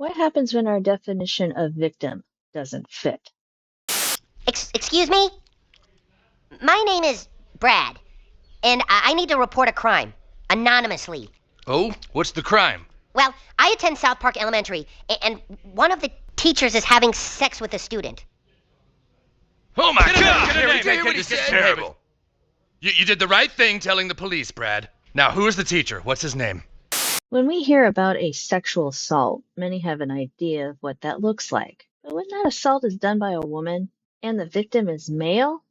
What happens when our definition of victim doesn't fit? Excuse me? My name is Brad, and I need to report a crime. Anonymously. Oh, what's the crime? Well, I attend South Park Elementary, and one of the teachers is having sex with a student. Oh my God! Did you hear what he This is said? terrible. You did the right thing telling the police, Brad. Now, who is the teacher? What's his name? When we hear about a sexual assault, many have an idea of what that looks like. But when that assault is done by a woman and the victim is male,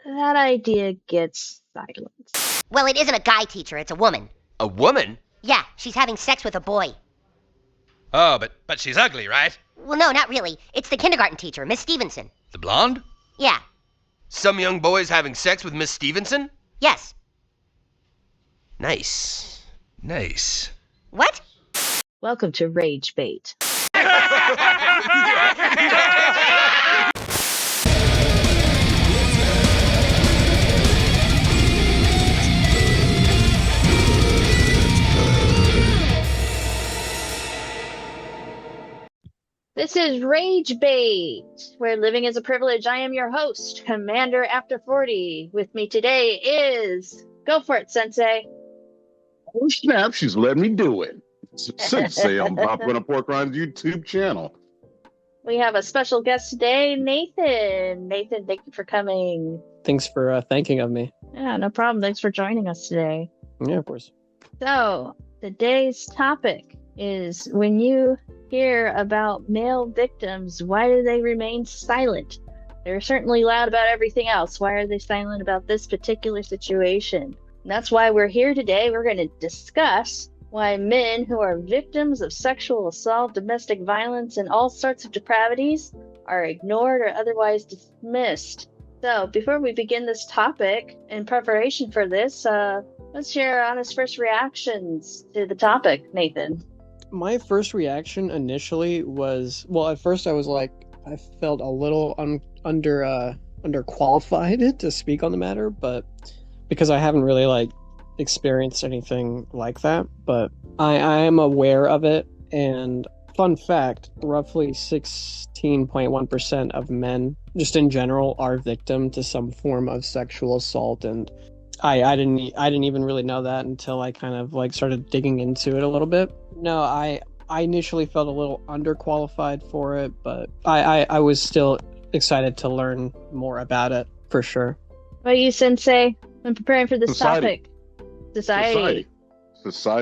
that idea gets silenced. Well, it isn't a guy teacher, it's a woman. A woman? Yeah, she's having sex with a boy. Oh, but she's ugly, right? Well, no, not really. It's the kindergarten teacher, Miss Stevenson. The blonde? Yeah. Some young boy's having sex with Miss Stevenson? Yes. Nice. Nice. What? Welcome to Rage Bait. This is Rage Bait, where living is a privilege. I am your host, Commander After 40. With me today is... Go for it, Sensei. Oh snap, she's letting me do it. Sensei on Pop on a Pork Rinds YouTube channel. We have a special guest today, Nathan. Nathan, thank you for coming. Thanks for thanking of me. Yeah, no problem. Thanks for joining us today. Yeah, of course. So, today's topic is when you hear about male victims, why do they remain silent? They're certainly loud about everything else. Why are they silent about this particular situation? And that's why we're here today. We're going to discuss why men who are victims of sexual assault, domestic violence, and all sorts of depravities are ignored or otherwise dismissed. So, before we begin this topic, in preparation for this, let's share honest first reactions to the topic, Nathan. My first reaction initially was, well, at first I was like, I felt a little underqualified to speak on the matter, but because I haven't really experienced anything like that, but I am aware of it. And fun fact, roughly 16.1% of men, just in general, are victim to some form of sexual assault. And I didn't even really know that until I kind of started digging into it a little bit. No, I initially felt a little underqualified for it, but I was still excited to learn more about it for sure. What about you, Sensei? When preparing for this topic, Society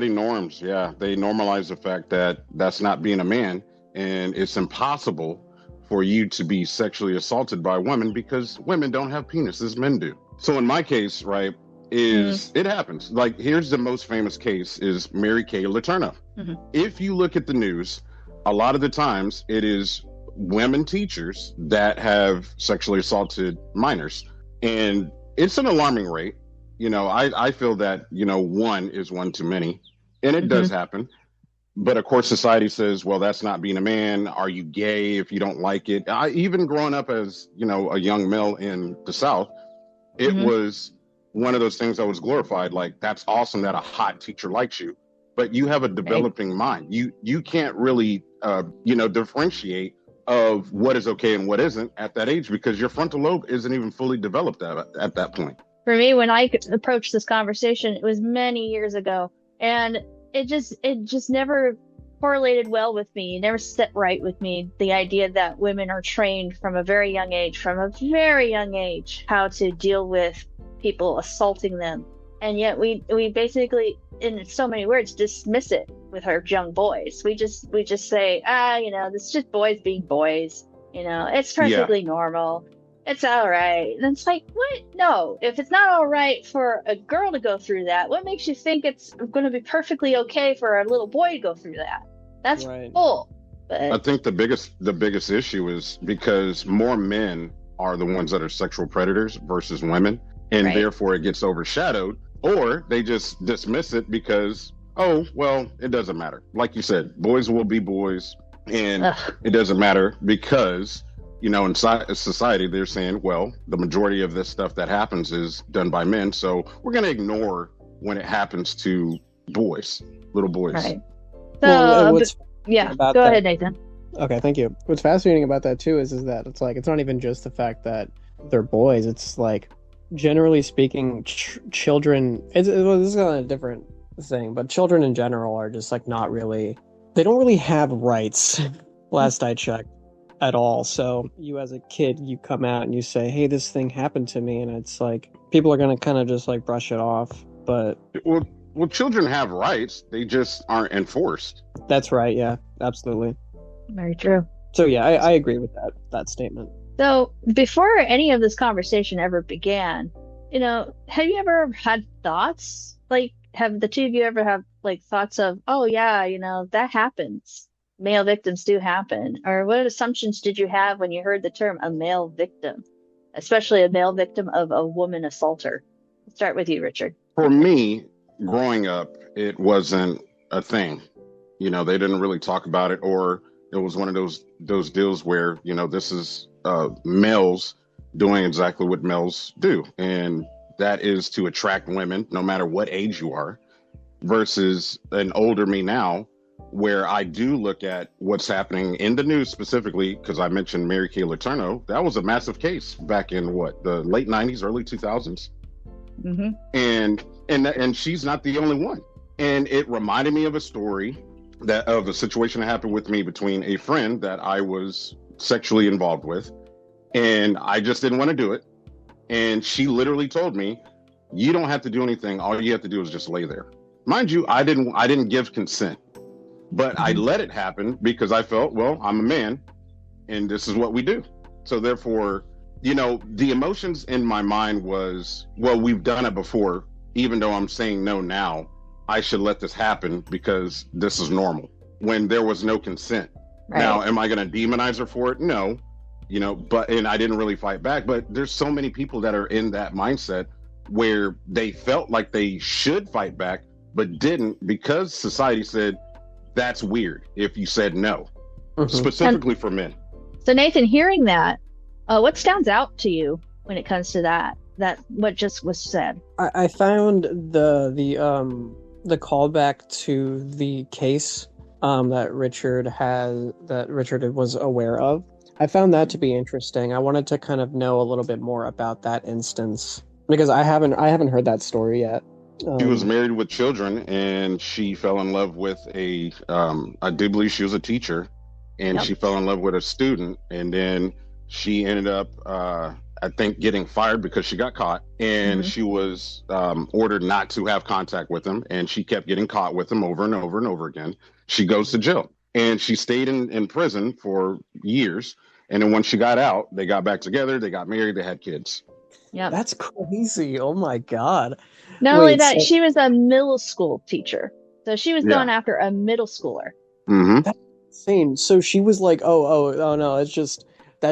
norms, yeah. They normalize the fact that that's not being a man, and it's impossible for you to be sexually assaulted by women because women don't have penises, men do. So in my case, right, it happens. Here's the most famous case is Mary Kay Letourneau. Mm-hmm. If you look at the news, a lot of the times it is women teachers that have sexually assaulted minors. And it's an alarming rate. I feel that, one is one too many, and it does happen. But of course, society says, well, that's not being a man. Are you gay if you don't like it? Even growing up as, a young male in the South, it was one of those things that was glorified. That's awesome that a hot teacher likes you, but you have a developing mind. You can't really, differentiate of what is okay and what isn't at that age because your frontal lobe isn't even fully developed at that point. For me, when I approached this conversation, it was many years ago, and it just never correlated well with me. It never set right with me. The idea that women are trained from a very young age, how to deal with people assaulting them, and yet we basically, in so many words, dismiss it with our young boys. We just say, this is just boys being boys. It's perfectly normal. It's all right. And it's like, what? No, if it's not all right for a girl to go through that, what makes you think it's going to be perfectly okay for a little boy to go through that? That's bull. But I think the biggest issue is because more men are the ones that are sexual predators versus women, and therefore it gets overshadowed, or they just dismiss it because, oh, well, it doesn't matter. Like you said, boys will be boys, and it doesn't matter because in society, they're saying, well, the majority of this stuff that happens is done by men. So we're going to ignore when it happens to boys, little boys. Right. Well, Yeah, about go that. ahead, Nathan. Okay, thank you. What's fascinating about that too is that it's like it's not even just the fact that they're boys. It's like, generally speaking, children. Well, this is kind of a different thing, but children in general are just like not really. They don't really have rights. Last I checked, at all. So you as a kid, you come out and you say, "Hey, this thing happened to me," and it's like people are gonna kind of just like brush it off. But Well, children have rights. They just aren't enforced. that's right. Yeah, absolutely. Very true. So yeah, I agree with that statement. So before any of this conversation ever began, have you ever had thoughts? Like, have the two of you ever have like thoughts of, oh yeah, that happens. Male victims do happen. Or what assumptions did you have when you heard the term a male victim, especially a male victim of a woman assaulter? Let's start with you, Richard. For me, growing up, it wasn't a thing. They didn't really talk about it, or it was one of those deals where, this is males doing exactly what males do. And that is to attract women, no matter what age you are, versus an older me now, where I do look at what's happening in the news specifically, because I mentioned Mary Kay Letourneau. That was a massive case back in the late 90s, early 2000s. Mm-hmm. And she's not the only one. And it reminded me of a story of a situation that happened with me between a friend that I was sexually involved with, and I just didn't want to do it. And she literally told me, "You don't have to do anything. All you have to do is just lay there." Mind you, I didn't give consent, but I let it happen because I felt, well, I'm a man and this is what we do. So therefore, the emotions in my mind was, well, we've done it before. Even though I'm saying no now, I should let this happen because this is normal, when there was no consent. Right. Now, am I going to demonize her for it? No, and I didn't really fight back. But there's so many people that are in that mindset where they felt like they should fight back, but didn't, because society said that's weird if you said no, specifically for men. So Nathan, hearing that, what stands out to you when it comes to that what just was said? I found the callback to the case that Richard was aware of. I found that to be interesting. I wanted to kind of know a little bit more about that instance because I haven't heard that story yet. She was married with children, and she fell in love with I do believe she was a teacher, and She fell in love with a student, and then she ended up, I think, getting fired because she got caught, and she was ordered not to have contact with him, and she kept getting caught with him over and over and over again. She goes to jail, and she stayed in prison for years, and then when she got out, they got back together, they got married, they had kids. Yeah, that's crazy. Oh my God. Not only that, she was a middle school teacher. So she was going after a middle schooler. Mm-hmm. That's insane. So she was like, oh no, that's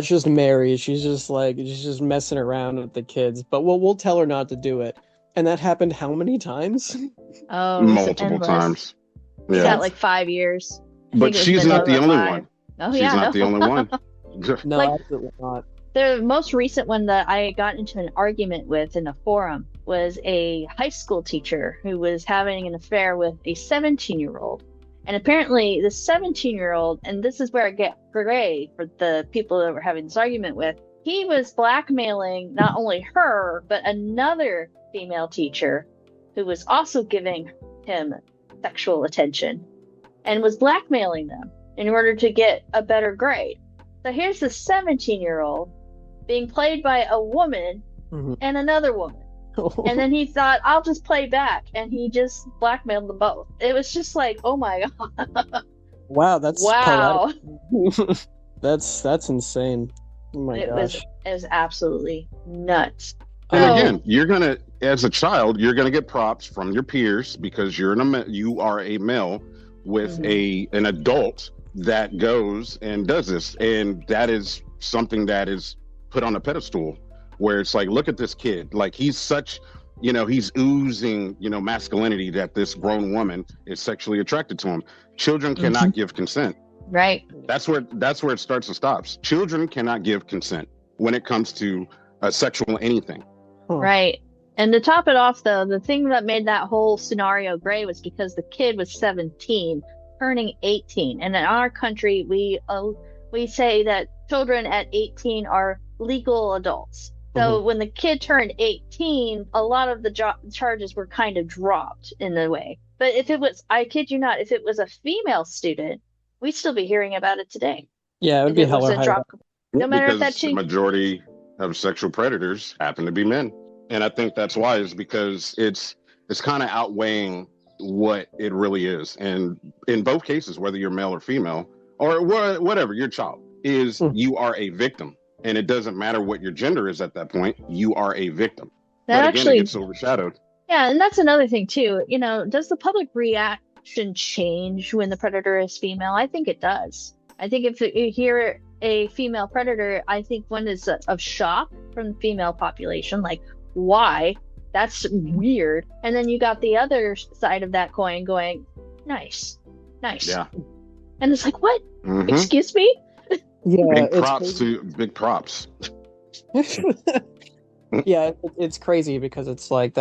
just Mary. She's just messing around with the kids. But we'll tell her not to do it. And that happened how many times? Oh, multiple times. Yeah. She got like 5 years. But she's not the only one. Oh, she's not the only one. No, absolutely not. The most recent one that I got into an argument with in a forum was a high school teacher who was having an affair with a 17-year-old. And apparently the 17-year-old, and this is where it gets gray for the people that we're having this argument with, he was blackmailing not only her, but another female teacher who was also giving him sexual attention and was blackmailing them in order to get a better grade. So here's the 17-year-old being played by a woman and another woman. And then he thought, I'll just play back. And he just blackmailed them both. It was just like, oh my God. Wow, that's wow. That's insane. Oh my gosh. It was absolutely nuts. And again, as a child, you're gonna get props from your peers because you are a male with an adult that goes and does this. And that is something that is put on a pedestal where it's like, look at this kid, like he's such, he's oozing, masculinity, that this grown woman is sexually attracted to him. Children cannot give consent. Right. That's where it starts and stops. Children cannot give consent when it comes to sexual anything. Right. And to top it off, though, the thing that made that whole scenario gray was because the kid was 17. turning 18. And in our country, we say that children at 18 are legal adults. So when the kid turned 18, a lot of the charges were kind of dropped in a way. But if it was, I kid you not, if it was a female student, we'd still be hearing about it today. Yeah, it would be hella high. No matter if because that the majority of sexual predators happen to be men. And I think that's why, is because it's kind of outweighing what it really is. And in both cases, whether you're male or female, or whatever, your child is, you are a victim. And it doesn't matter what your gender is at that point, you are a victim. That but actually again, it gets overshadowed. Yeah, and that's another thing too. Does the public reaction change when the predator is female? I think it does. I think if you hear a female predator, I think one is of shock from the female population, like, why? That's weird. And then you got the other side of that coin going, nice. Yeah. And it's like, what? Excuse me? Yeah, big props. Yeah, it's crazy because it's like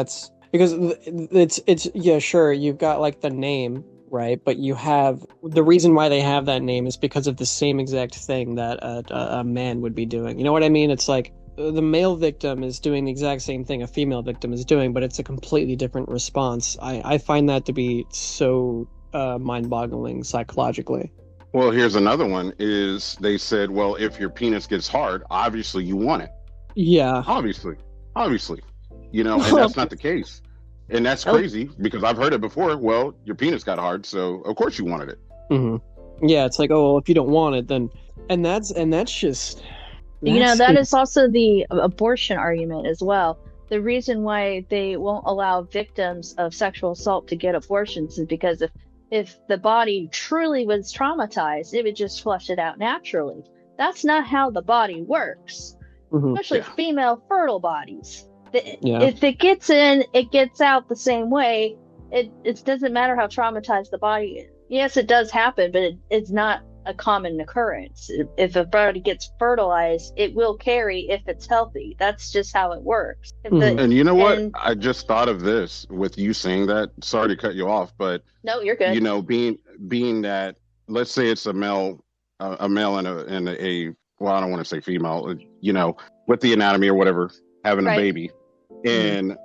it's yeah, sure, you've got like the name, right? But you have the reason why they have that name is because of the same exact thing that a man would be doing. You know what I mean? It's like the male victim is doing the exact same thing a female victim is doing, but it's a completely different response. I find that to be so mind-boggling psychologically. Well, here's another one is they said, well, if your penis gets hard, obviously you want it. Yeah. Obviously. And that's not the case. And that's crazy because I've heard it before. Well, your penis got hard, so of course you wanted it. Yeah, it's like, oh, well, if you don't want it, then, and that's just... that is also the abortion argument as well. The reason why they won't allow victims of sexual assault to get abortions is because if the body truly was traumatized, it would just flush it out naturally. That's not how the body works, especially female fertile bodies. If it gets in, it gets out the same way. It doesn't matter how traumatized the body is. Yes, it does happen, but it's not a common occurrence. If a body gets fertilized, it will carry if it's healthy. That's just how it works. And you know what? I just thought of this with you saying that. Sorry to cut you off, but no, you're good. Being that, let's say it's a male and a well, I don't want to say female, with the anatomy or whatever, having a baby, and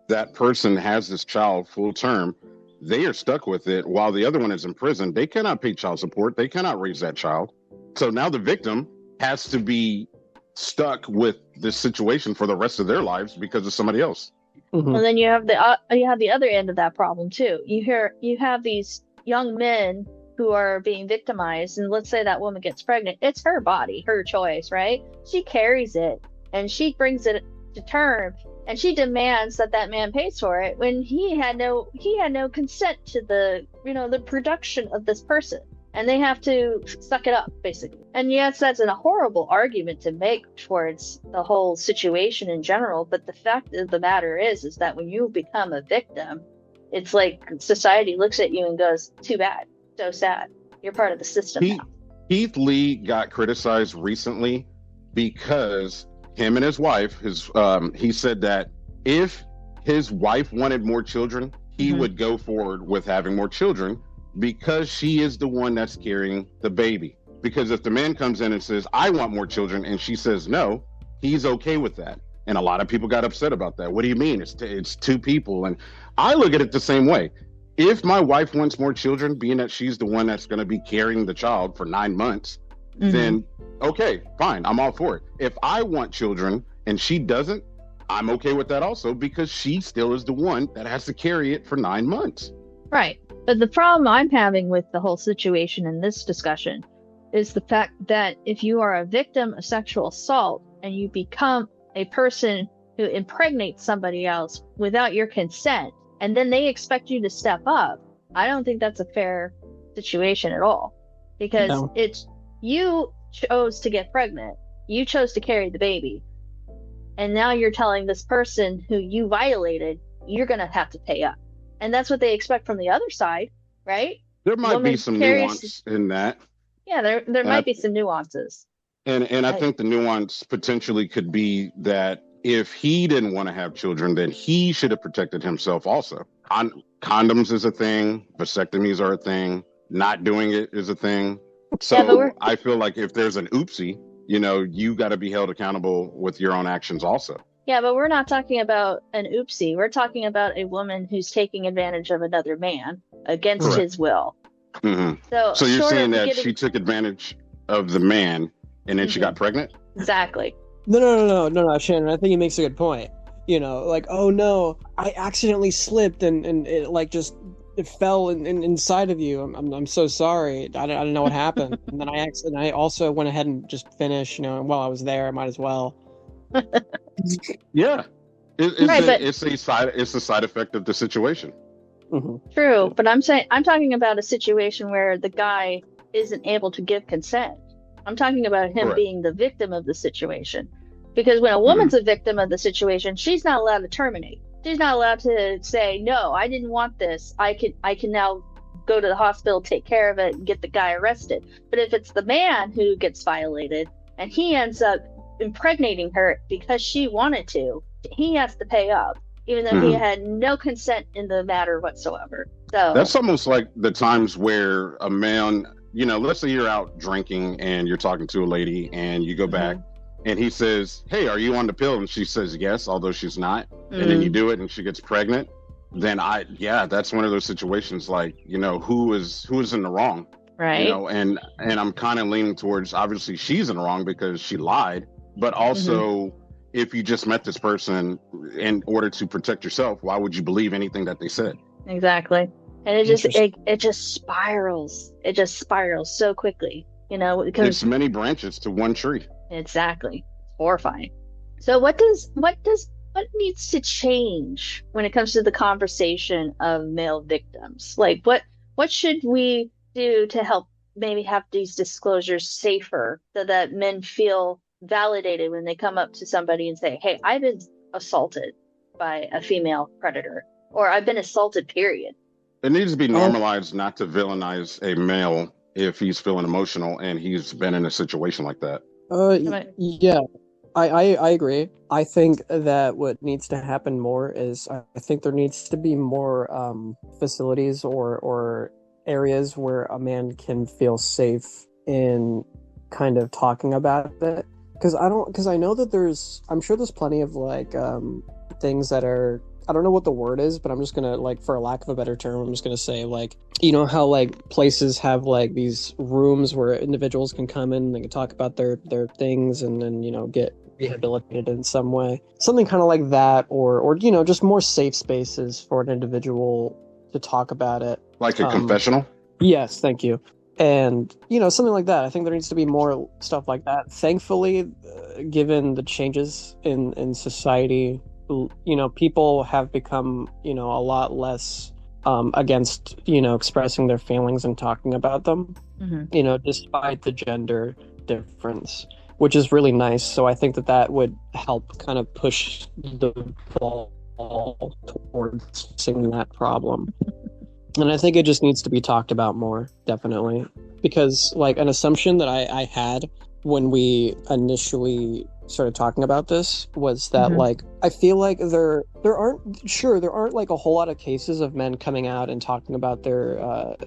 that person has this child full term. They are stuck with it while the other one is in prison. They cannot pay child support. They cannot raise that child. So now the victim has to be stuck with this situation for the rest of their lives because of somebody else. And then you have the other end of that problem too. You have these young men who are being victimized, and let's say that woman gets pregnant. It's her body, her choice, right? She carries it and she brings it to term. And she demands that man pays for it when he had no consent to the production of this person, and they have to suck it up basically. And yes, that's a horrible argument to make towards the whole situation in general. But the fact of the matter is that when you become a victim, it's like society looks at you and goes, "Too bad, so sad. You're part of the system now." Keith Lee got criticized recently because him and his wife, he said that if his wife wanted more children, he would go forward with having more children because she is the one that's carrying the baby. Because if the man comes in and says, I want more children, and she says no, he's okay with that. And a lot of people got upset about that. What do you mean? It's two people. And I look at it the same way. If my wife wants more children, being that she's the one that's going to be carrying the child for 9 months, then okay, fine, I'm all for it. If I want children and she doesn't, I'm okay with that also, because she still is the one that has to carry it for 9 months. Right. But the problem I'm having with the whole situation in this discussion is the fact that if you are a victim of sexual assault and you become a person who impregnates somebody else without your consent, and then they expect you to step up, I don't think that's a fair situation at all. Because you chose to get pregnant. You chose to carry the baby. And now you're telling this person who you violated, you're going to have to pay up. And that's what they expect from the other side, right? There might be some nuance in that. Yeah, there might be some nuances. And I think the nuance potentially could be that if he didn't want to have children, then he should have protected himself also. Condoms is a thing. Vasectomies are a thing. not doing it is a thing. Yeah, but So I feel like if there's an oopsie, you got to be held accountable with your own actions also. Yeah, but we're not talking about an oopsie. We're talking about a woman who's taking advantage of another man against Correct. his will. Hmm. So you're short saying of that getting- she took advantage of the man and then she got pregnant? Exactly. No, Shannon. I think he makes a good point. Like, oh no, I accidentally slipped and it like just it fell inside of you. I'm so sorry. I don't know what happened. And then I also went ahead and just finished. While I was there, I might as well. Yeah. Right, It's a side effect of the situation. Mm-hmm. True, but I'm talking about a situation where the guy isn't able to give consent. I'm talking about him Correct. being the victim of the situation. Because when a woman's a victim of the situation, she's not allowed to terminate. She's not allowed to say, no, I didn't want this. I can now go to the hospital, take care of it, and get the guy arrested. But if it's the man who gets violated and he ends up impregnating her because she wanted to, he has to pay up, even though he had no consent in the matter whatsoever. So That's almost like the times where a man, let's say you're out drinking and you're talking to a lady and you go back and he says, hey, are you on the pill? And she says yes, although she's not. And then you do it and she gets pregnant. Then that's one of those situations like, who is in the wrong? right. And I'm kind of leaning towards, obviously she's in the wrong because she lied, but also if you just met this person in order to protect yourself, why would you believe anything that they said? Exactly. And it just spirals. It just spirals so quickly, because It's many branches to one tree. exactly. It's horrifying. So what needs to change when it comes to the conversation of male victims? Like what should we do to help maybe have these disclosures safer so that men feel validated when they come up to somebody and say, hey, I've been assaulted by a female predator, or I've been assaulted, period. It needs to be normalized not to villainize a male if he's feeling emotional and he's been in a situation like that. Yeah, I agree. I think that what needs to happen more is I think there needs to be more facilities or areas where a man can feel safe in kind of talking about it. Because I know that I'm sure there's plenty of like things that are, I don't know what the word is, but I'm just gonna, like, for a lack of a better term, I'm just gonna say, like, how like places have like these rooms where individuals can come in and they can talk about their things and then get rehabilitated in some way, something kind of like that, or just more safe spaces for an individual to talk about it, Like a confessional? Yes, thank you. And something like that. I think there needs to be more stuff like that. Thankfully, given the changes in society, people have become a lot less against expressing their feelings and talking about them, despite the gender difference, which is really nice. So I think that would help kind of push the ball towards fixing that problem. And I think it just needs to be talked about more, definitely. Because, like, an assumption that I had when we initially started talking about this was that, like, I feel like there aren't like a whole lot of cases of men coming out and talking about their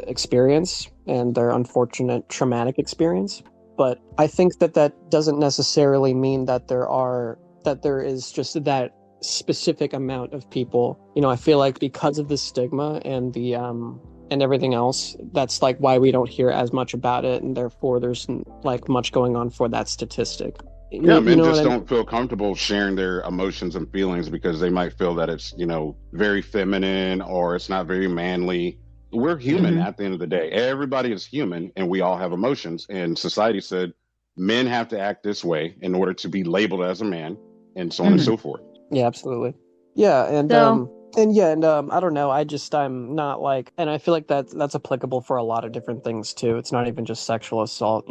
experience and their unfortunate traumatic experience. But I think that doesn't necessarily mean that there is just that specific amount of people. I feel like because of the stigma and the and everything else, that's like why we don't hear as much about it, and therefore there's like much going on for that statistic. Yeah, men just don't feel comfortable sharing their emotions and feelings because they might feel that it's very feminine or it's not very manly. We're human at the end of the day. Everybody is human and we all have emotions, and society said men have to act this way in order to be labeled as a man, and so on and so forth. Yeah, absolutely. Yeah, and I don't know. I'm not like, and I feel like that's applicable for a lot of different things too. It's not even just sexual assault,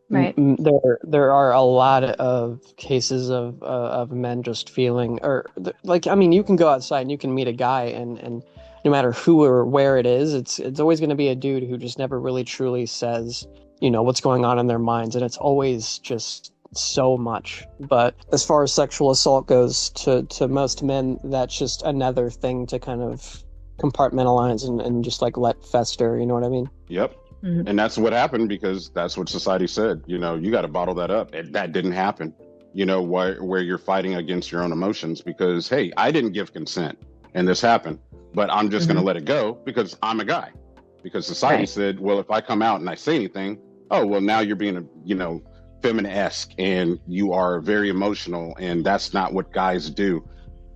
Right. There are a lot of cases of men just feeling, or like, I mean, you can go outside and you can meet a guy, and no matter who or where it is, it's always going to be a dude who just never really truly says, what's going on in their minds, and it's always just so much. But as far as sexual assault goes, to most men, that's just another thing to kind of compartmentalize and just like let fester, you know what I mean? Yep. Mhm. And that's what happened because that's what society said. You know, you got to bottle that up. And that didn't happen. You know, where you're fighting against your own emotions because, hey, I didn't give consent and this happened, but I'm just going to Mhm. let it go because I'm a guy. Because society Right. said, well, if I come out and I say anything, oh, well, now you're being, feminine-esque and you are very emotional. And that's not what guys do.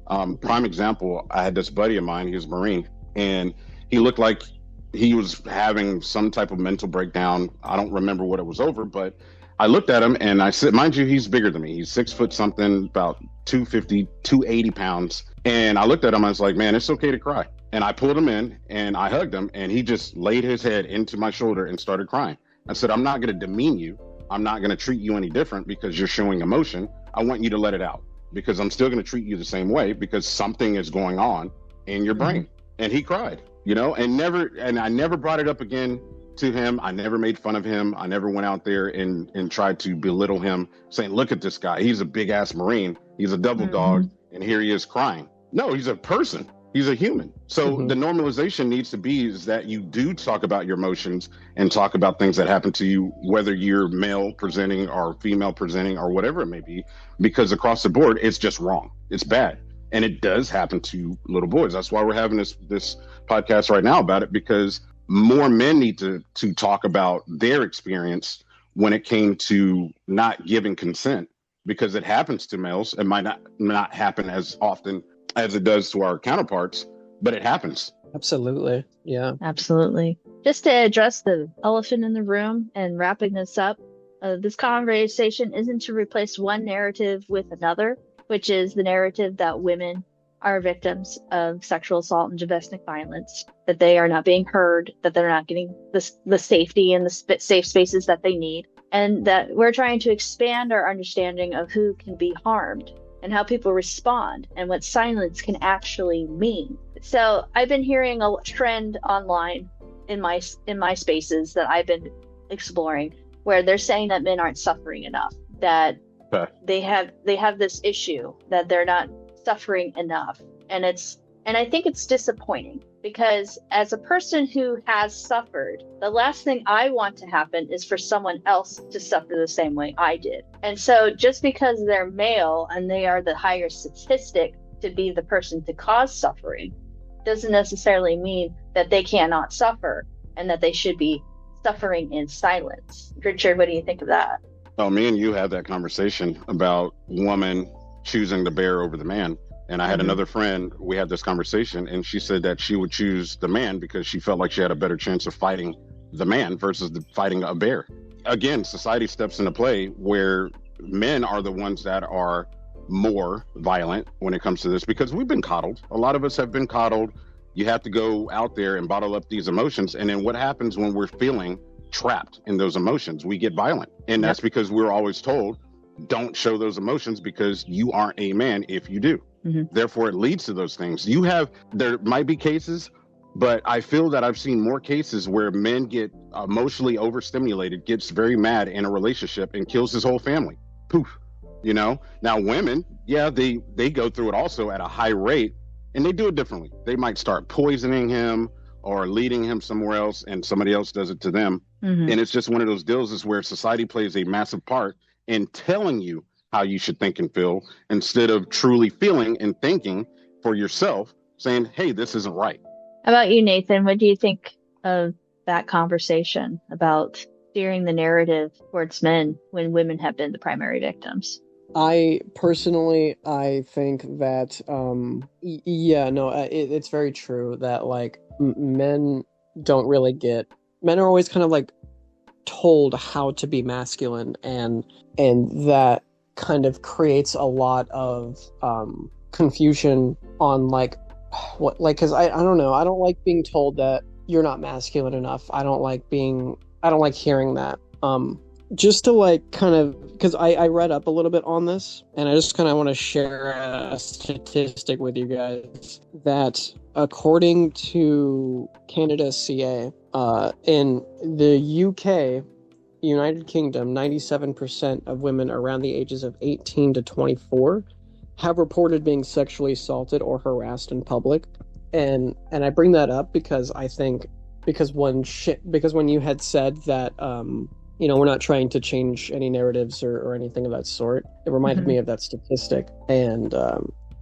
Prime example, I had this buddy of mine, he was a Marine, and he looked like he was having some type of mental breakdown. I don't remember what it was over, but I looked at him and I said, mind you, he's bigger than me. He's 6 foot something, about 250, 280 pounds. And I looked at him, I was like, man, it's okay to cry. And I pulled him in and I hugged him and he just laid his head into my shoulder and started crying. I said, I'm not going to demean you. I'm not going to treat you any different because you're showing emotion. I want you to let it out because I'm still going to treat you the same way because something is going on in your brain. And he cried, and I never brought it up again to him. I never made fun of him. I never went out there and tried to belittle him, saying, look at this guy. He's a big ass Marine. He's a double dog. And here he is crying. No, he's a person. He's a human. So the normalization needs to be is that you do talk about your emotions and talk about things that happen to you, whether you're male presenting or female presenting or whatever it may be, because across the board, it's just wrong. It's bad. And it does happen to little boys. That's why we're having this podcast right now about it, because more men need to talk about their experience when it came to not giving consent, because it happens to males. It might not happen as often as it does to our counterparts, but it happens. Absolutely. Yeah. Absolutely. Just to address the elephant in the room and wrapping this up, this conversation isn't to replace one narrative with another, which is the narrative that women are victims of sexual assault and domestic violence, that they are not being heard, that they're not getting the safety and the safe spaces that they need, and that we're trying to expand our understanding of who can be harmed and how people respond and what silence can actually mean. So I've been hearing a trend online in my spaces that I've been exploring where they're saying that men aren't suffering enough, that they have this issue that they're not suffering enough. And I think it's disappointing because as a person who has suffered, the last thing I want to happen is for someone else to suffer the same way I did. And so just because they're male and they are the higher statistic to be the person to cause suffering doesn't necessarily mean that they cannot suffer and that they should be suffering in silence. Richard, what do you think of that? Oh, me and you had that conversation about woman choosing the bear over the man. And I had another friend, we had this conversation, and she said that she would choose the man because she felt like she had a better chance of fighting the man versus fighting a bear. Again, society steps into play where men are the ones that are more violent when it comes to this because we've been coddled. A lot of us have been coddled. You have to go out there and bottle up these emotions. And then what happens when we're feeling trapped in those emotions? We get violent. And that's because we're always told, don't show those emotions because you aren't a man if you do. Therefore, it leads to those things. There might be cases, but I feel that I've seen more cases where men get emotionally overstimulated, gets very mad in a relationship and kills his whole family. Poof. Now women, they go through it also at a high rate and they do it differently. They might start poisoning him or leading him somewhere else and somebody else does it to them. And it's just one of those deals is where society plays a massive part in telling you how you should think and feel instead of truly feeling and thinking for yourself, saying, hey, this isn't right. How about you, Nathan? What do you think of that conversation about steering the narrative towards men when women have been the primary victims? I personally, I think that, it's very true that like men are always kind of like told how to be masculine, and that kind of creates a lot of confusion on because I don't know, I don't like being told that you're not masculine enough. I don't like hearing that. Just to like kind of, because I read up a little bit on this and I just kind of want to share a statistic with you guys that according to Canada CA, in the UK, United Kingdom, 97% of women around the ages of 18 to 24 have reported being sexually assaulted or harassed in public. And I bring that up because I think because when you had said that we're not trying to change any narratives or anything of that sort, it reminded me of that statistic, and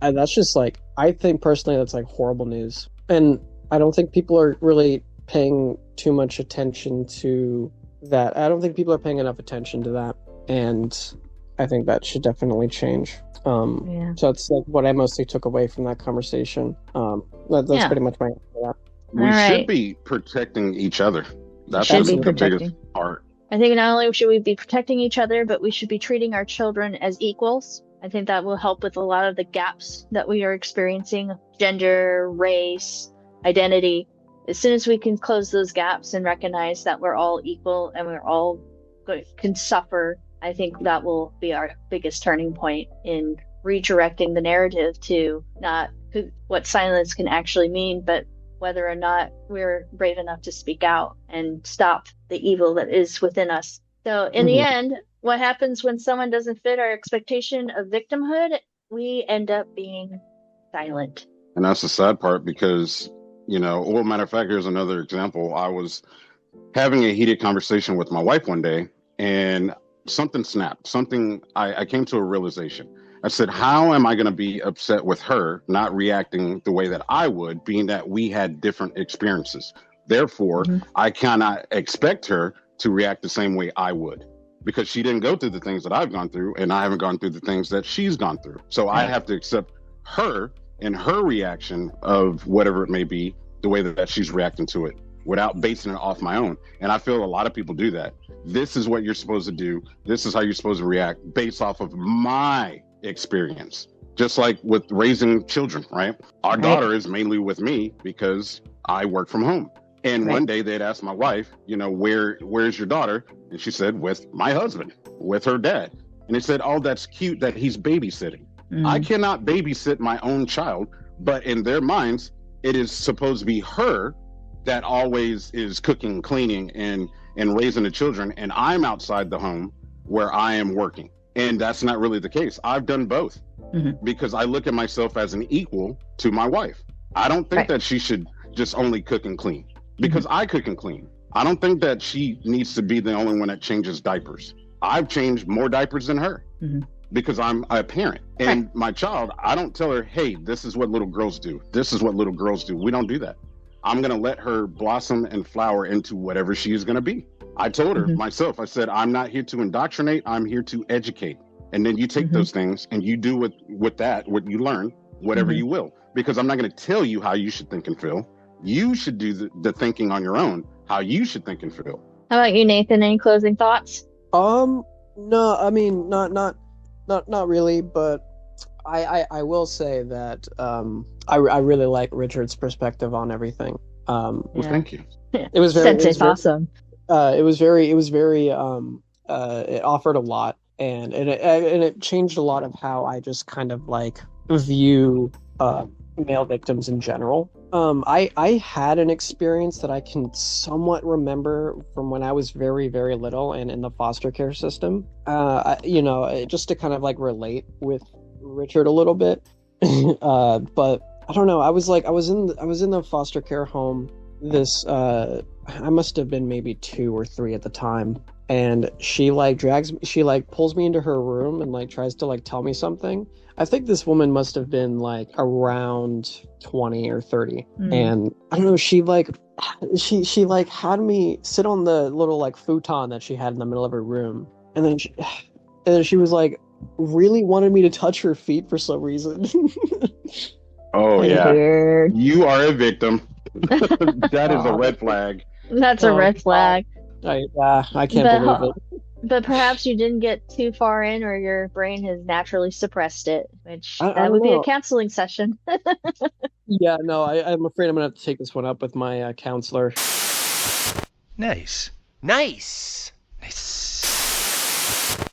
that's just like, I think personally that's like horrible news, and I don't think people are really paying too much attention to that. I don't think people are paying enough attention to that, and I think that should definitely change. So that's like what I mostly took away from that conversation. That's pretty much my answer to that. We should be protecting each other. That's Should be the protecting. biggest part. I think not only should we be protecting each other, but we should be treating our children as equals. I think that will help with a lot of the gaps that we are experiencing: gender, race, identity. As soon as we can close those gaps and recognize that we're all equal and we're all can suffer, I think that will be our biggest turning point in redirecting the narrative to not what silence can actually mean, but whether or not we're brave enough to speak out and stop the evil that is within us. So in the end, what happens when someone doesn't fit our expectation of victimhood? We end up being silent. And that's the sad part, because, well, matter of fact, here's another example. I was having a heated conversation with my wife one day, and something snapped. I came to a realization. I said, how am I going to be upset with her not reacting the way that I would, being that we had different experiences? Therefore, I cannot expect her to react the same way I would, because she didn't go through the things that I've gone through, and I haven't gone through the things that she's gone through. So I have to accept her and her reaction of whatever it may be, the way that she's reacting to it, without basing it off my own. And I feel a lot of people do that. This is what you're supposed to do. This is how you're supposed to react based off of my experience. Just like with raising children, right? Our daughter is mainly with me because I work from home. And one day they'd ask my wife, where's your daughter? And she said, with my husband, with her dad. And they said, oh, that's cute that he's babysitting. I cannot babysit my own child, but in their minds, it is supposed to be her that always is cooking, cleaning, and raising the children. And I'm outside the home where I am working. And that's not really the case. I've done both because I look at myself as an equal to my wife. I don't think that she should just only cook and clean, because I cook and clean. I don't think that she needs to be the only one that changes diapers. I've changed more diapers than her because I'm a parent. And my child, I don't tell her, hey, this is what little girls do. This is what little girls do. We don't do that. I'm going to let her blossom and flower into whatever she is going to be. I told her myself, I said, I'm not here to indoctrinate. I'm here to educate. And then you take those things and you do with that, what you learn, whatever you will, because I'm not going to tell you how you should think and feel. You should do the thinking on your own, how you should think and feel. How about you, Nathan? Any closing thoughts? No, I mean, not really, but I will say that I really like Richard's perspective on everything. Well, thank you. It was very awesome. It was very it offered a lot, and it changed a lot of how I just kind of like view male victims in general. I had an experience that I can somewhat remember from when I was very, very little and in the foster care system. Just to kind of like relate with Richard a little bit. But I don't know. I was in the foster care home. I must have been maybe 2 or 3 at the time. And she pulls me into her room and like tries to like tell me something. I think this woman must have been like around 20 or 30. And I don't know, she had me sit on the little like futon that she had in the middle of her room. And then she was like, really wanted me to touch her feet for some reason. Oh yeah. Weird. You are a victim. That is a red flag. That's a red flag. I can't believe it. But perhaps you didn't get too far in, or your brain has naturally suppressed it, which that would be a counseling session. Yeah, no, I'm afraid I'm gonna have to take this one up with my counselor. Nice. Nice. Nice.